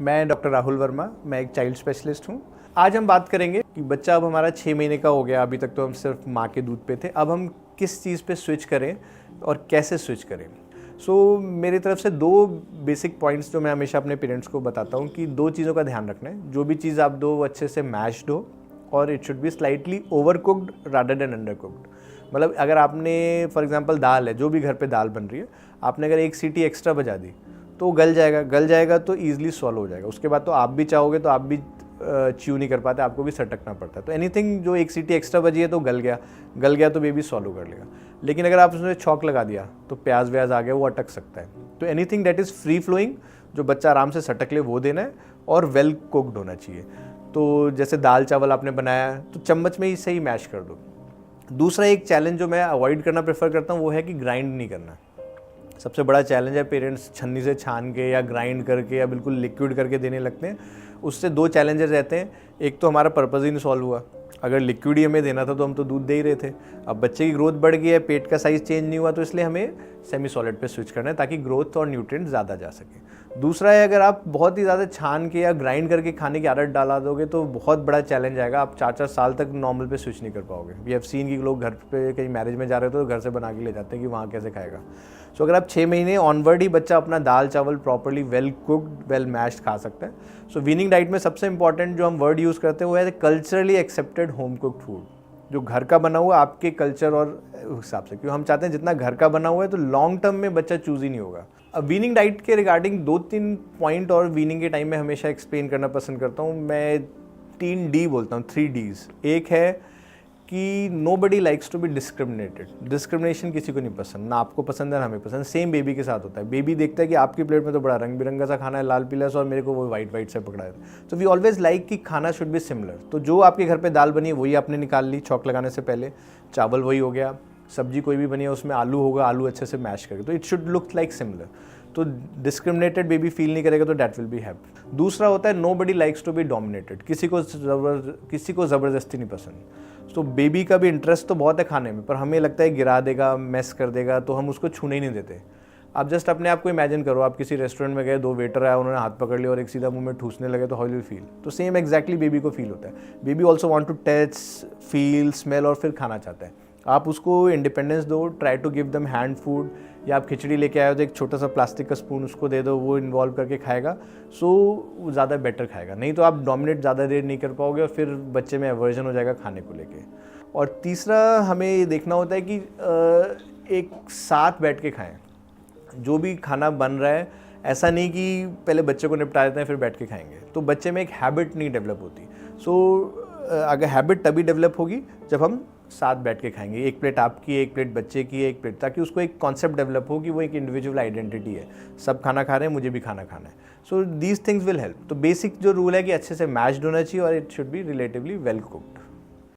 मैं डॉक्टर राहुल वर्मा, मैं एक चाइल्ड स्पेशलिस्ट हूँ। आज हम बात करेंगे कि बच्चा अब हमारा 6 महीने का हो गया, अभी तक तो हम सिर्फ माँ के दूध पे थे, अब हम किस चीज़ पे स्विच करें और कैसे स्विच करें। मेरी तरफ से 2 बेसिक पॉइंट्स जो मैं हमेशा अपने पेरेंट्स को बताता हूँ कि 2 चीज़ों का ध्यान रखना है। जो भी चीज़ आप दो वो अच्छे से मैश्ड हो और it should be slightly over cooked rather than under cooked. मतलब अगर आपने फॉर एग्जांपल दाल है, जो भी घर पे दाल बन रही है, आपने अगर 1 सीटी एक्स्ट्रा बजा दी तो गल जाएगा तो ईजिली सॉल्व हो जाएगा। उसके बाद तो आप भी चाहोगे तो आप भी च्यू नहीं कर पाते, आपको भी सटकना पड़ता है। तो एनीथिंग जो 1 सीटी एक्स्ट्रा बजी है तो गल गया तो बेबी सॉल्व कर लेगा। लेकिन अगर आप उसमें छौंक लगा दिया तो प्याज व्याज आ गया, वो अटक सकता है। तो anything that is free flowing, जो बच्चा आराम से सटक ले, वो देना है और वेल कुक्ड होना चाहिए। तो जैसे दाल चावल आपने बनाया तो चम्मच में ही सही मैश कर दो। दूसरा एक चैलेंज जो मैं अवॉइड करना प्रेफर करता हूँ वो है कि ग्राइंड नहीं करना। सबसे बड़ा चैलेंज है, पेरेंट्स छन्नी से छान के या ग्राइंड करके या बिल्कुल लिक्विड करके देने लगते हैं। उससे 2 चैलेंजेस रहते हैं। एक तो हमारा पर्पज़ ही नहीं सॉल्व हुआ, अगर लिक्विड ही हमें देना था तो हम तो दूध दे ही रहे थे। अब बच्चे की ग्रोथ बढ़ गई है, पेट का साइज़ चेंज नहीं हुआ, तो इसलिए हमें सेमी सॉलिड पे स्विच करना है ताकि ग्रोथ और न्यूट्रिएंट ज़्यादा जा सके। दूसरा है, अगर आप बहुत ही ज़्यादा छान के या ग्राइंड करके खाने की आदत डाला दोगे तो बहुत बड़ा चैलेंज आएगा। आप 4-4 साल तक नॉर्मल पे स्विच नहीं कर पाओगे। वी हैव सीन कि लोग घर पे कहीं मैरिज में जा रहे हो तो घर से बना के ले जाते हैं कि वहाँ कैसे खाएगा। सो अगर आप 6 महीने ऑनवर्ड ही बच्चा अपना दाल चावल properly well cooked well mashed खा सकता है। सो वीनिंग डाइट में सबसे इंपॉर्टेंट जो हम वर्ड यूज़ करते हैं वो है culturally accepted home cooked food, जो घर का बना हुआ आपके कल्चर और हिसाब से, क्योंकि हम चाहते हैं जितना घर का बना हुआ है तो लॉन्ग टर्म में बच्चा चूज ही नहीं होगा। अब वीनिंग डाइट के रिगार्डिंग 2-3 पॉइंट और वीनिंग के टाइम में हमेशा एक्सप्लेन करना पसंद करता हूँ। मैं 3 डी बोलता हूँ, 3 Ds। एक है कि nobody likes to be discriminated. Discrimination किसी को नहीं पसंद, ना आपको पसंद है ना हमें पसंद। सेम बेबी के साथ होता है। बेबी देखता है कि आपकी प्लेट में तो बड़ा रंग बिरंगा सा खाना है, लाल पीला सा, और मेरे को वो वाइट से पकड़ा है। तो वी ऑलवेज लाइक कि खाना शुड बी सिमिलर। तो जो आपके घर पे दाल बनी है वही आपने निकाल ली छौंक लगाने से पहले, चावल वही हो गया, सब्जी कोई भी बनी है उसमें आलू होगा, आलू अच्छे से मैश करके, तो it should look like similar. तो डिस्क्रिमिनेटेड बेबी फील नहीं करेगा तो डैट विल बी हैप्पी। दूसरा होता है nobody likes to be dominated. किसी को ज़बरदस्ती नहीं पसंद। तो बेबी का भी इंटरेस्ट तो बहुत है खाने में, पर हमें लगता है गिरा देगा, मेस कर देगा, तो हम उसको छूने ही नहीं देते। आप जस्ट अपने आप को इमेजिन करो, आप किसी रेस्टोरेंट में गए, 2 वेटर आया, उन्होंने हाथ पकड़ लिया और एक सीधा मुंह में ठूसने लगे, तो हाउ विल फील। तो सेम एग्जैक्टली बेबी को फील होता है। Baby also want to touch, feel, smell और फिर खाना चाहता है। आप उसको इंडिपेंडेंस दो, try to give them hand food, या आप खिचड़ी लेके आए हो तो एक छोटा सा प्लास्टिक का स्पून उसको दे दो, वो इन्वॉल्व करके खाएगा, सो वो ज़्यादा बेटर खाएगा। नहीं तो आप डोमिनेट ज़्यादा देर नहीं कर पाओगे और फिर बच्चे में एवर्जन हो जाएगा खाने को लेके। और तीसरा हमें ये देखना होता है कि एक साथ बैठ के खाएं। जो भी खाना बन रहा है, ऐसा नहीं कि पहले बच्चे को निपटा देते हैं फिर बैठ के खाएंगे, तो बच्चे में एक हैबिट नहीं डेवलप होती। अगर हैबिट तभी डेवलप होगी जब हम साथ बैठ के खाएंगे। एक प्लेट आपकी, एक प्लेट बच्चे की, एक प्लेट, ताकि उसको एक कॉन्सेप्ट डेवलप हो कि वो एक इंडिविजुअल आइडेंटिटी है, सब खाना खा रहे हैं, मुझे भी खाना खाना है। So these things will help. तो बेसिक जो रूल है कि अच्छे से मैश्ड होना चाहिए और it should be relatively well cooked.